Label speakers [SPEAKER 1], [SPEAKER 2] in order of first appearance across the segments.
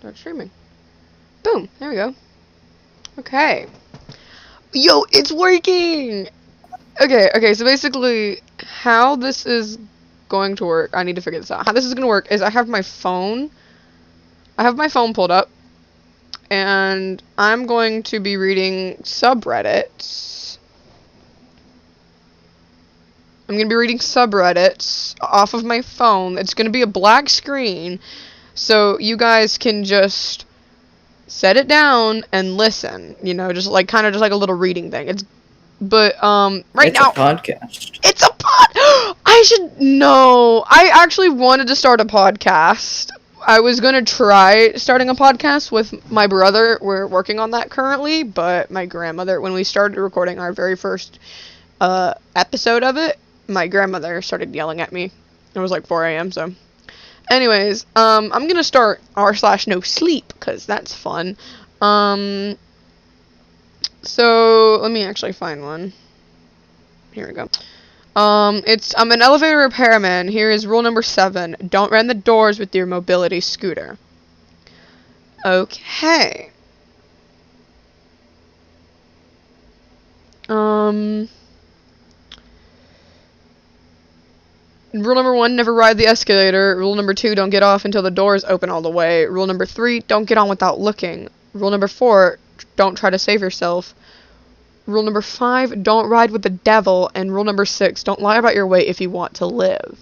[SPEAKER 1] start streaming. Boom, there we go. Okay. Yo, it's working! Okay, so basically, how this is going to work, I need to figure this out. How this is going to work is I have my phone pulled up, and I'm going to be reading subreddits. I'm going to be reading subreddits off of my phone. It's going to be a black screen, so you guys can just set it down and listen, you know, just like kind of just like a little reading thing. It's now
[SPEAKER 2] it's a podcast.
[SPEAKER 1] It's a I actually wanted to start a podcast. I was going to try starting a podcast with my brother. We're working on that currently, but my grandmother, when we started recording our very first episode of it, my grandmother started yelling at me. It was like 4 a.m. so anyways, I'm gonna start r/no sleep because that's fun. So let me actually find one. Here we go. I'm an elevator repairman. Here is rule number 7. Don't run the doors with your mobility scooter. Okay. Rule number 1, never ride the escalator. Rule number 2, don't get off until the doors open all the way. Rule number 3, don't get on without looking. Rule number 4, don't try to save yourself. Rule number 5, don't ride with the devil. And rule number 6, don't lie about your weight if you want to live.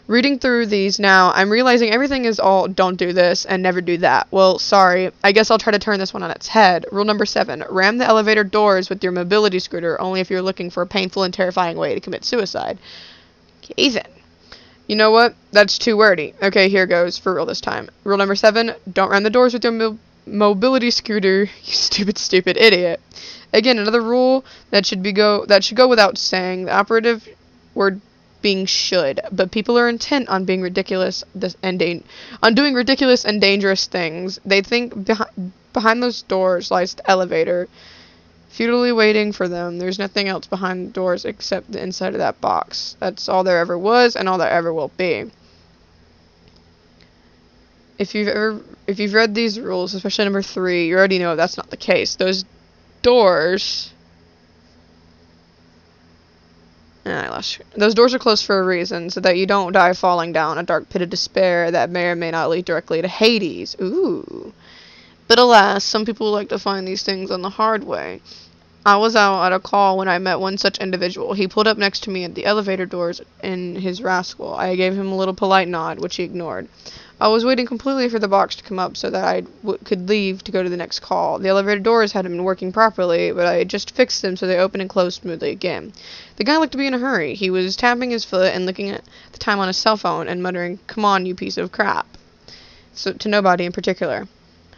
[SPEAKER 1] Reading through these now, I'm realizing everything is all don't do this and never do that. Well, sorry, I guess I'll try to turn this one on its head. Rule number 7, ram the elevator doors with your mobility scooter only if you're looking for a painful and terrifying way to commit suicide. Okay, then. You know what? That's too wordy. Okay, here goes, for real this time. Rule number 7, don't ram the doors with your mobility scooter, you stupid idiot. Again, another rule that should go without saying. The operative word being should, but people are intent on being ridiculous on doing ridiculous and dangerous things. They think behind those doors lies the elevator, futilely waiting for them. There's nothing else behind the doors except the inside of that box. That's all there ever was and all there ever will be. If you've read these rules, especially number 3, you already know that's not the case. Those doors those doors are closed for a reason, so that you don't die falling down a dark pit of despair that may or may not lead directly to Hades. Ooh. But alas, some people like to find these things on the hard way. I was out at a call when I met one such individual. He pulled up next to me at the elevator doors in his rascal. I gave him a little polite nod, which he ignored. I was waiting completely for the box to come up so that I could leave to go to the next call. The elevator doors hadn't been working properly, but I had just fixed them so they opened and closed smoothly again. The guy looked to be in a hurry. He was tapping his foot and looking at the time on his cell phone and muttering, "Come on, you piece of crap," so to nobody in particular.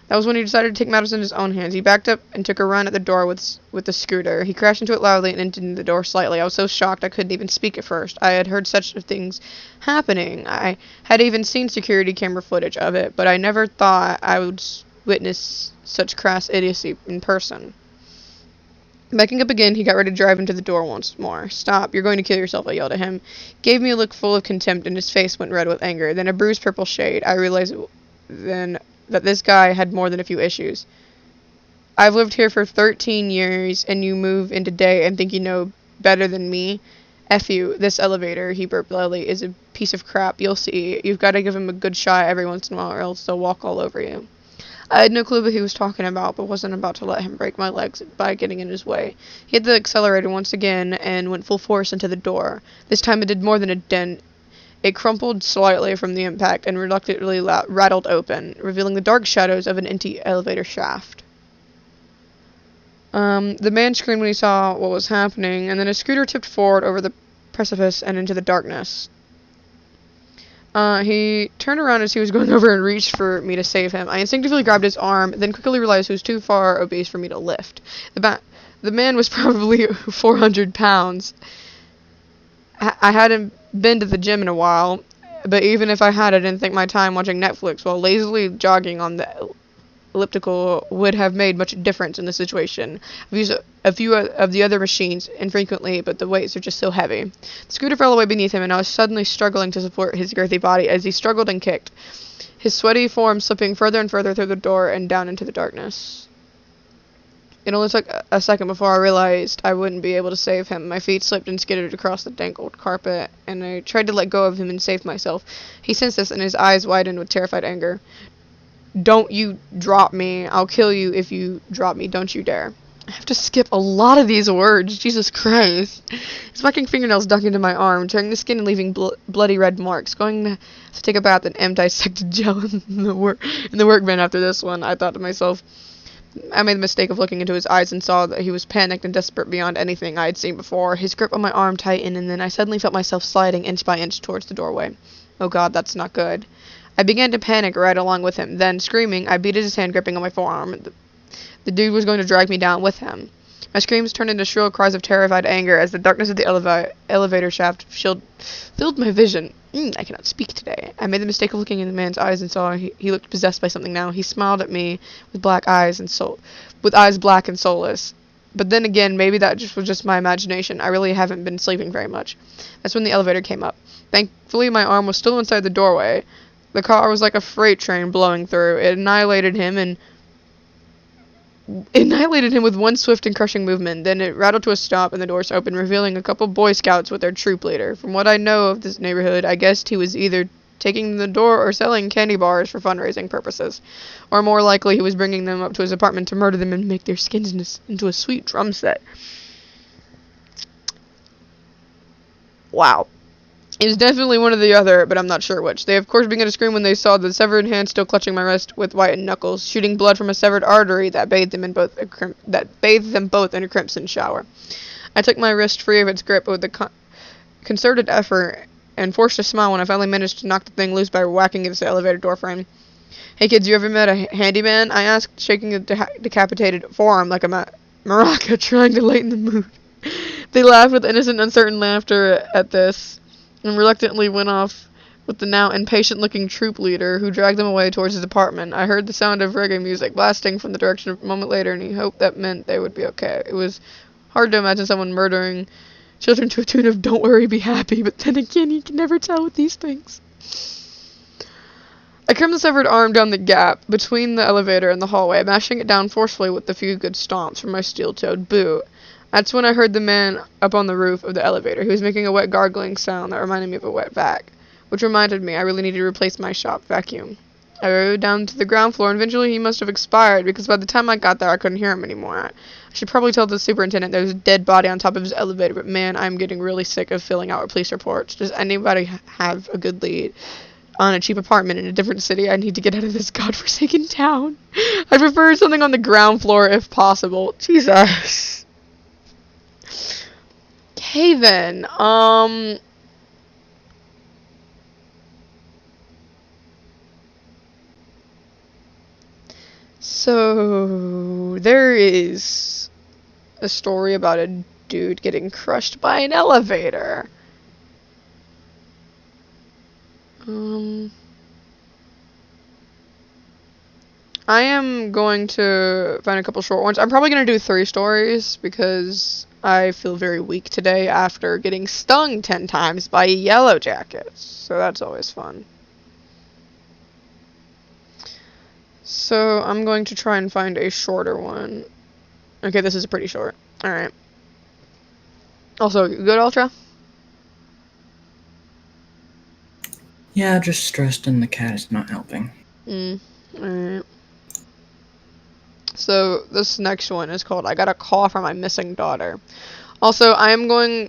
[SPEAKER 1] That was when he decided to take matters in his own hands. He backed up and took a run at the door with the scooter. He crashed into it loudly and into the door slightly. I was so shocked I couldn't even speak at first. I had heard such things happening. I had even seen security camera footage of it, but I never thought I would witness such crass idiocy in person. Backing up again, he got ready to drive into the door once more. "Stop, you're going to kill yourself," I yelled at him. He gave me a look full of contempt and his face went red with anger, then a bruised purple shade. I realized then that this guy had more than a few issues. "I've lived here for 13 years, and you move in today and think you know better than me? F you, this elevator," he burped loudly, "is a piece of crap. You'll see. You've got to give him a good shot every once in a while, or else they'll walk all over you." I had no clue what he was talking about, but wasn't about to let him break my legs by getting in his way. He hit the accelerator once again and went full force into the door. This time it did more than a dent. It crumpled slightly from the impact and reluctantly rattled open, revealing the dark shadows of an empty elevator shaft. The man screamed when he saw what was happening, and then his scooter tipped forward over the precipice and into the darkness. He turned around as he was going over and reached for me to save him. I instinctively grabbed his arm, then quickly realized he was too far obese for me to lift. The man was probably 400 pounds. I hadn't been to the gym in a while, but even if I had, I didn't think my time watching Netflix while lazily jogging on the elliptical would have made much difference in the situation. I've used a few of the other machines infrequently, but the weights are just so heavy. The scooter fell away beneath him, and I was suddenly struggling to support his girthy body as he struggled and kicked. his sweaty form slipping further and further through the door and down into the darkness. It only took a second before I realized I wouldn't be able to save him. My feet slipped and skidded across the dangled carpet, and I tried to let go of him and save myself. He sensed this, and his eyes widened with terrified anger. "Don't you drop me. I'll kill you if you drop me. Don't you dare." I have to skip a lot of these words. Jesus Christ. His fucking fingernails dug into my arm, tearing the skin and leaving bloody red marks. Going to take a bath in dissected gel in the work bin after this one. I thought to myself. I made the mistake of looking into his eyes and saw that he was panicked and desperate beyond anything I had seen before. His grip on my arm tightened, and then I suddenly felt myself sliding inch by inch towards the doorway. Oh God, that's not good. I began to panic right along with him. Then, screaming, I beat at his hand, gripping on my forearm. The dude was going to drag me down with him. My screams turned into shrill cries of terrified anger as the darkness of the elevator shaft filled my vision. I cannot speak today. I made the mistake of looking in the man's eyes and saw he looked possessed by something now. He smiled at me with eyes black and soulless. But then again, maybe that was just my imagination. I really haven't been sleeping very much. That's when the elevator came up. Thankfully, my arm was still inside the doorway. The car was like a freight train blowing through. It annihilated him with one swift and crushing movement. Then it rattled to a stop and the doors opened, revealing a couple Boy Scouts with their troop leader. From what I know of this neighborhood, I guessed he was either taking the door or selling candy bars for fundraising purposes. Or more likely, he was bringing them up to his apartment to murder them and make their skins into a sweet drum set. Wow. It was definitely one or the other, but I'm not sure which. They of course began to scream when they saw the severed hand still clutching my wrist with whitened knuckles, shooting blood from a severed artery that bathed them both in a crimson shower. I took my wrist free of its grip with a concerted effort and forced a smile when I finally managed to knock the thing loose by whacking against the elevator door frame. "Hey kids, you ever met a handyman?" I asked, shaking a decapitated forearm like a maraca, trying to lighten the mood. They laughed with innocent, uncertain laughter at this, and reluctantly went off with the now impatient-looking troop leader, who dragged them away towards his apartment. I heard the sound of reggae music blasting from the direction a moment later, and he hoped that meant they would be okay. It was hard to imagine someone murdering children to a tune of "Don't worry, be happy," but then again, you can never tell with these things. I trimmed the severed arm down the gap between the elevator and the hallway, mashing it down forcefully with a few good stomps from my steel-toed boot. That's when I heard the man up on the roof of the elevator. He was making a wet gargling sound that reminded me of a wet vac, which reminded me I really needed to replace my shop vacuum. I rode down to the ground floor, and eventually he must have expired, because by the time I got there, I couldn't hear him anymore. I should probably tell the superintendent there was a dead body on top of his elevator, but man, I'm getting really sick of filling out police reports. Does anybody have a good lead on a cheap apartment in a different city? I need to get out of this godforsaken town. I prefer something on the ground floor if possible. Jesus. Okay then, so there is a story about a dude getting crushed by an elevator. I am going to find a couple short ones. I'm probably going to do 3 stories because I feel very weak today after getting stung 10 times by yellow jackets. So that's always fun. So I'm going to try and find a shorter one. Okay, this is pretty short. Alright. Also, you good, Ultra?
[SPEAKER 2] Yeah, just stressed and the cat is not helping.
[SPEAKER 1] Alright. So, this next one is called I Got a Call from My Missing Daughter. Also, I am going...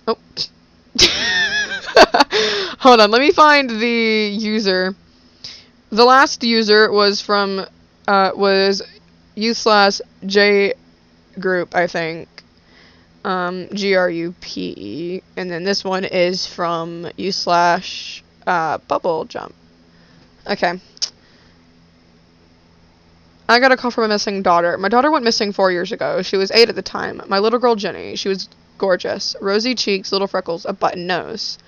[SPEAKER 1] Oh. Hold on, let me find the user. The last user was from, was u/J group, I think. GRUPE. And then this one is from u/Bubble Jump. Okay. I got a call from a missing daughter. My daughter went missing 4 years ago. She was 8 at the time. My little girl Jenny. She was gorgeous. Rosy cheeks, little freckles, a button nose.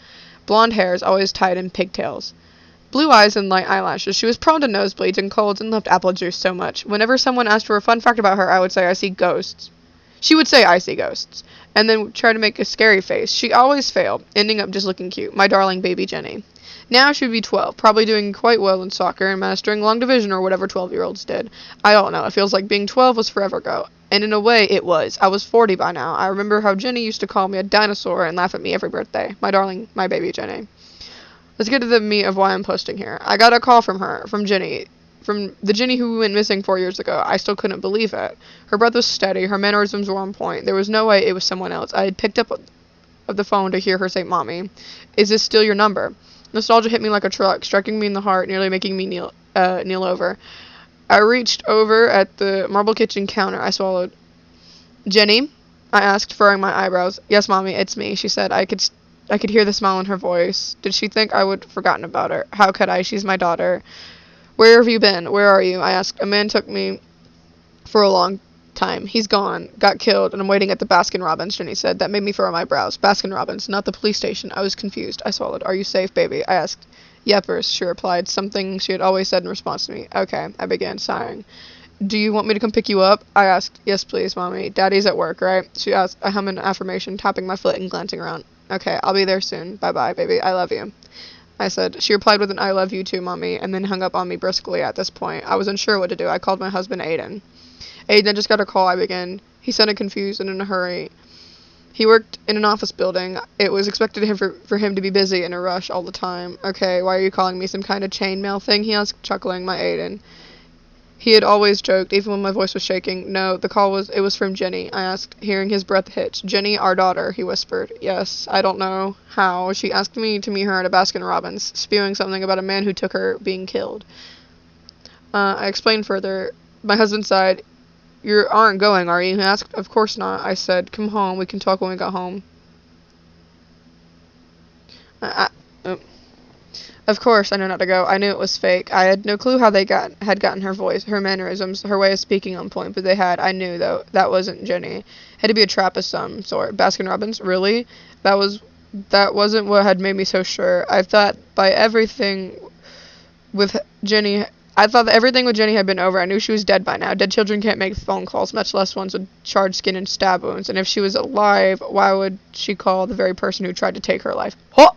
[SPEAKER 1] Blonde hairs, always tied in pigtails. Blue eyes and light eyelashes. She was prone to nosebleeds and colds and loved apple juice so much. Whenever someone asked for a fun fact about her, I would say I see ghosts. She would say, I see ghosts, and then try to make a scary face. She always failed, ending up just looking cute. My darling baby Jenny. Now she would be 12, probably doing quite well in soccer and mastering long division or whatever 12-year-olds did. I don't know, it feels like being 12 was forever ago. And in a way, it was. I was 40 by now. I remember how Jenny used to call me a dinosaur and laugh at me every birthday. My darling, my baby Jenny. Let's get to the meat of why I'm posting here. I got a call from her, from Jenny. From the Jenny who went missing 4 years ago. I still couldn't believe it. Her breath was steady, her mannerisms were on point. There was no way it was someone else. I had picked up the phone to hear her say, Mommy, is this still your number? Nostalgia hit me like a truck, striking me in the heart, nearly making me kneel over. I reached over at the marble kitchen counter. I swallowed. Jenny? I asked, furrowing my eyebrows. Yes, Mommy, it's me, she said. I could hear the smile in her voice. Did she think I would have forgotten about her? How could I? She's my daughter. Where have you been? Where are you? I asked. A man took me for a long time. He's gone. Got killed, and I'm waiting at the Baskin-Robbins, Jenny said. That made me furrow my brows. Baskin-Robbins, not the police station. I was confused. I swallowed. Are you safe, baby? I asked. Yepers, she replied, something she had always said in response to me. Okay, I began sighing. Do you want me to come pick you up? I asked. Yes, please, Mommy. Daddy's at work, right? She asked. I hum an affirmation, tapping my foot and glancing around. Okay, I'll be there soon. Bye-bye, baby. I love you. I said. She replied with an I love you too, Mommy, and then hung up on me briskly at this point. I was unsure what to do. I called my husband, Aiden. Aiden, I just got a call, I began. He sounded confused and in a hurry. He worked in an office building. It was expected for him to be busy and in a rush all the time. Okay, why are you calling me? Some kind of chainmail thing? He asked, chuckling. My Aiden. He had always joked, even when my voice was shaking. No, it was from Jenny, I asked, hearing his breath hitch. Jenny, our daughter, he whispered. Yes, I don't know how. She asked me to meet her at a Baskin-Robbins, spewing something about a man who took her being killed. I explained further. My husband sighed. You aren't going, are you? He asked. Of course not. I said, come home. We can talk when we get home. Of course, I knew not to go. I knew it was fake. I had no clue how they had gotten her voice, her mannerisms, her way of speaking on point, but they had. I knew, though, that wasn't Jenny. Had to be a trap of some sort. Baskin-Robbins? Really? That wasn't what had made me so sure. I thought that everything with Jenny had been over. I knew she was dead by now. Dead children can't make phone calls, much less ones with charred skin and stab wounds. And if she was alive, why would she call the very person who tried to take her life? Huh!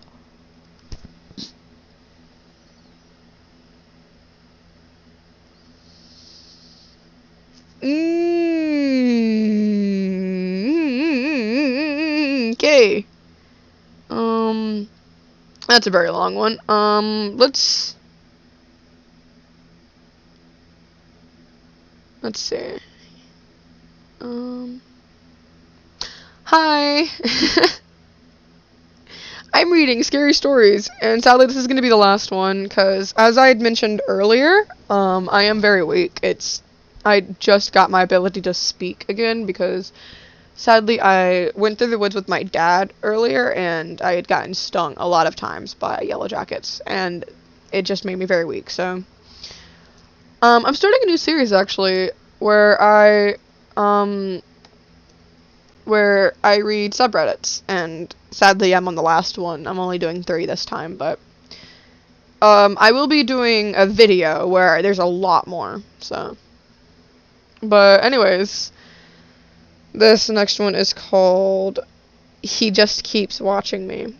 [SPEAKER 1] Okay. That's a very long one. Let's see. Hi. I'm reading Scary Stories, and sadly this is going to be the last one, because, as I had mentioned earlier, I am very weak. I just got my ability to speak again, because, sadly, I went through the woods with my dad earlier, and I had gotten stung a lot of times by yellow jackets, and it just made me very weak, so... I'm starting a new series, actually, where I read subreddits, and sadly I'm on the last one. I'm only doing 3 this time, but I will be doing a video where there's a lot more, so. But anyways, this next one is called He Just Keeps Watching Me.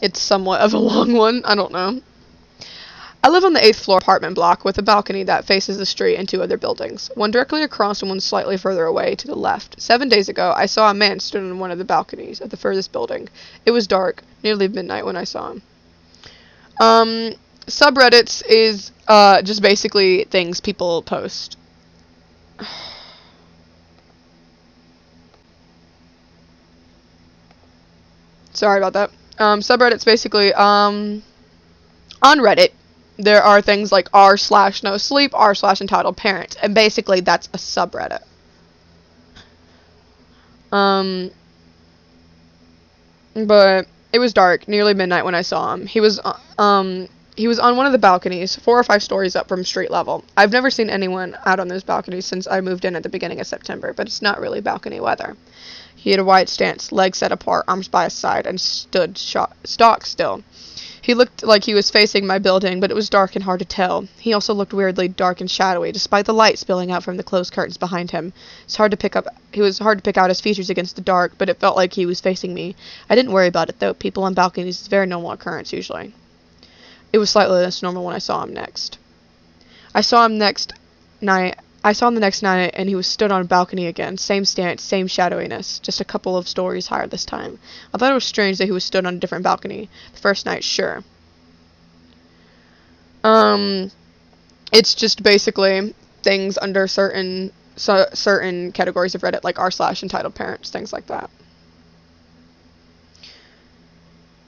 [SPEAKER 1] It's somewhat of a long one, I don't know. I live on the 8th floor apartment block with a balcony that faces the street and 2 other buildings, one directly across and one slightly further away to the left. 7 days ago, I saw a man stood on one of the balconies of the furthest building. It was dark, nearly midnight when I saw him. Subreddits is just basically things people post. Sorry about that. Subreddits basically, on Reddit, there are things like r/no sleep, r/entitled parents, and basically that's a subreddit. But it was dark, nearly midnight when I saw him. He was on one of the balconies, 4 or 5 stories up from street level. I've never seen anyone out on those balconies since I moved in at the beginning of September, but it's not really balcony weather. He had a wide stance, legs set apart, arms by his side, and stood stock still. He looked like he was facing my building, but it was dark and hard to tell. He also looked weirdly dark and shadowy, despite the light spilling out from the closed curtains behind him. He was hard to pick out his features against the dark, but it felt like he was facing me. I didn't worry about it, though. People on balconies is a very normal occurrence, usually. It was slightly less normal when I saw him next. I saw him the next night, and he was stood on a balcony again. Same stance, same shadowiness, just a couple of stories higher this time. I thought it was strange that he was stood on a different balcony. The first night, sure. It's just basically things under certain categories of Reddit, like r/entitled parents, things like that.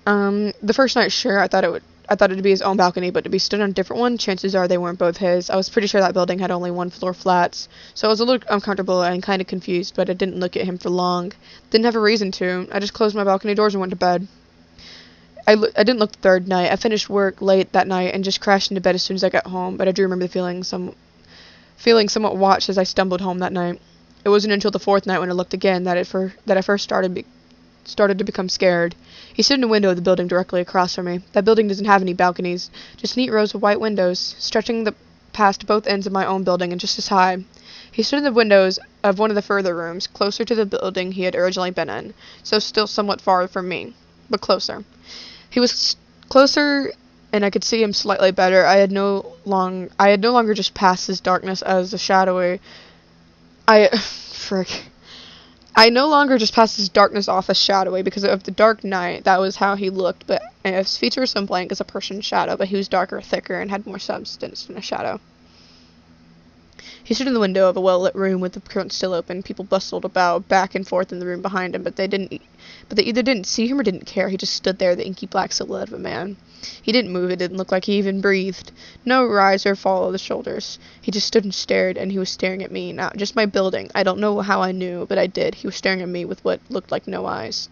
[SPEAKER 1] The first night, sure, I thought it'd be his own balcony, but to be stood on a different one, chances are they weren't both his. I was pretty sure that building had only one floor flats, so I was a little uncomfortable and kind of confused, but I didn't look at him for long. Didn't have a reason to. I just closed my balcony doors and went to bed. I didn't look the third night. I finished work late that night and just crashed into bed as soon as I got home, but I do remember feeling somewhat watched as I stumbled home that night. It wasn't until the fourth night when I looked again that I first started to become scared. He stood in a window of the building directly across from me. That building doesn't have any balconies, just neat rows of white windows, stretching past both ends of my own building and just as high. He stood in the windows of one of the further rooms, closer to the building he had originally been in, so still somewhat far from me, but closer. He was closer, and I could see him slightly better. I had no longer just passed his darkness as a shadowy. I no longer just passed his darkness off as shadowy because of the dark night. That was how he looked, but his features were so blank as a person's shadow, but he was darker, thicker, and had more substance than a shadow. He stood in the window of a well-lit room with the curtains still open. People bustled about back and forth in the room behind him, but they either didn't see him or didn't care. He just stood there, the inky black silhouette of a man. He didn't move. It didn't look like he even breathed. No rise or fall of the shoulders. He just stood and stared, and he was staring at me. Not just my building. I don't know how I knew, but I did. He was staring at me with what looked like no eyes.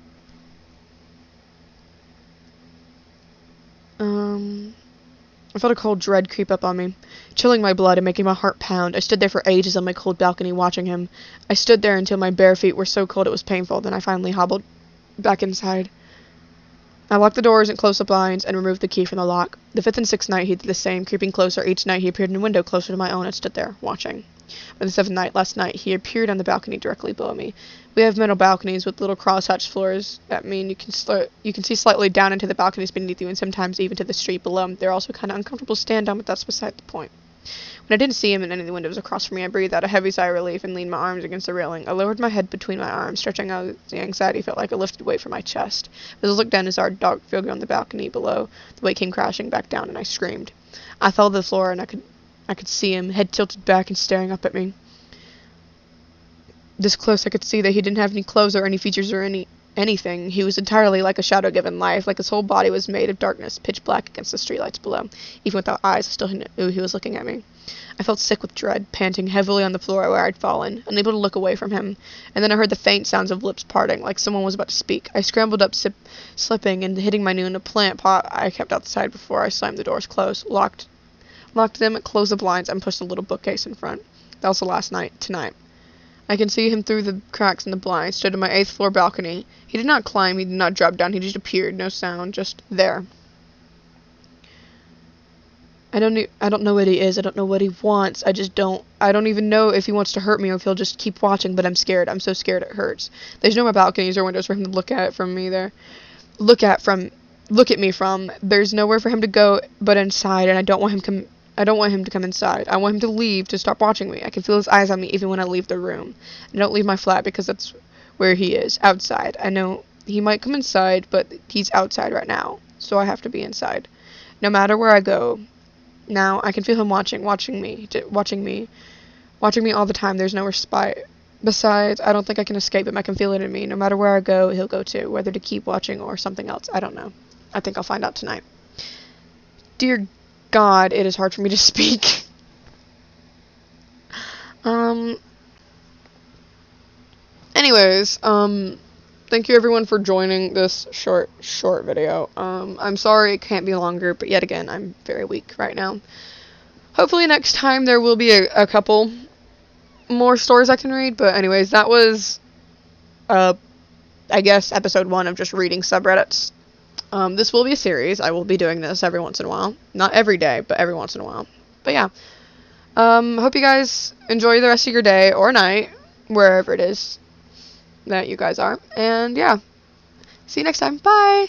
[SPEAKER 1] I felt a cold dread creep up on me, chilling my blood and making my heart pound. I stood there for ages on my cold balcony watching him. I stood there until my bare feet were so cold it was painful. Then I finally hobbled back inside. I locked the doors and closed the blinds and removed the key from the lock. The fifth and sixth night he did the same, creeping closer. Each night he appeared in a window closer to my own and stood there, watching. On the seventh night, last night, he appeared on the balcony directly below me. We have metal balconies with little crosshatched floors that mean you can see slightly down into the balconies beneath you and sometimes even to the street below. They're also kind of uncomfortable to stand on, but that's beside the point. When I didn't see him in any of the windows across from me, I breathed out a heavy sigh of relief and leaned my arms against the railing. I lowered my head between my arms, stretching out the anxiety felt like a lifted weight from my chest. As I looked down and saw a dark figure on the balcony below, the weight came crashing back down and I screamed. I fell to the floor and I could see him, head tilted back and staring up at me. This close I could see that he didn't have any clothes or any features or anything. He was entirely like a shadow given life, like his whole body was made of darkness, pitch black against the streetlights below. Even without eyes, I still knew he was looking at me. I felt sick with dread, panting heavily on the floor where I'd fallen, unable to look away from him. And then I heard the faint sounds of lips parting, like someone was about to speak. I scrambled up, slipping and hitting my knee in a plant pot I kept outside before I slammed the doors closed, locked them, closed the blinds, and pushed a little bookcase in front. That was the last night, tonight. I can see him through the cracks in the blinds, stood on my 8th floor balcony. He did not climb, he did not drop down, he just appeared, no sound, just there. I don't know what he is, I don't know what he wants, I don't even know if he wants to hurt me or if he'll just keep watching, but I'm scared, I'm so scared it hurts. There's no more balconies or windows for him to look at me from. There's nowhere for him to go but inside, and I don't want him to come inside. I want him to leave, to stop watching me. I can feel his eyes on me even when I leave the room. I don't leave my flat because that's where he is, outside. I know he might come inside, but he's outside right now, so I have to be inside. No matter where I go, now I can feel him watching me all the time. There's no respite. Besides, I don't think I can escape him. I can feel it in me. No matter where I go, he'll go too, whether to keep watching or something else. I don't know. I think I'll find out tonight. Dear God, it is hard for me to speak. Anyways, thank you everyone for joining this short video. I'm sorry it can't be longer, but yet again, I'm very weak right now. Hopefully next time there will be a couple more stories I can read, but anyways, that was, I guess, episode 1 of just reading subreddits. This will be a series. I will be doing this every once in a while. Not every day, but every once in a while. But yeah. Hope you guys enjoy the rest of your day or night, wherever it is that you guys are. And yeah. See you next time. Bye!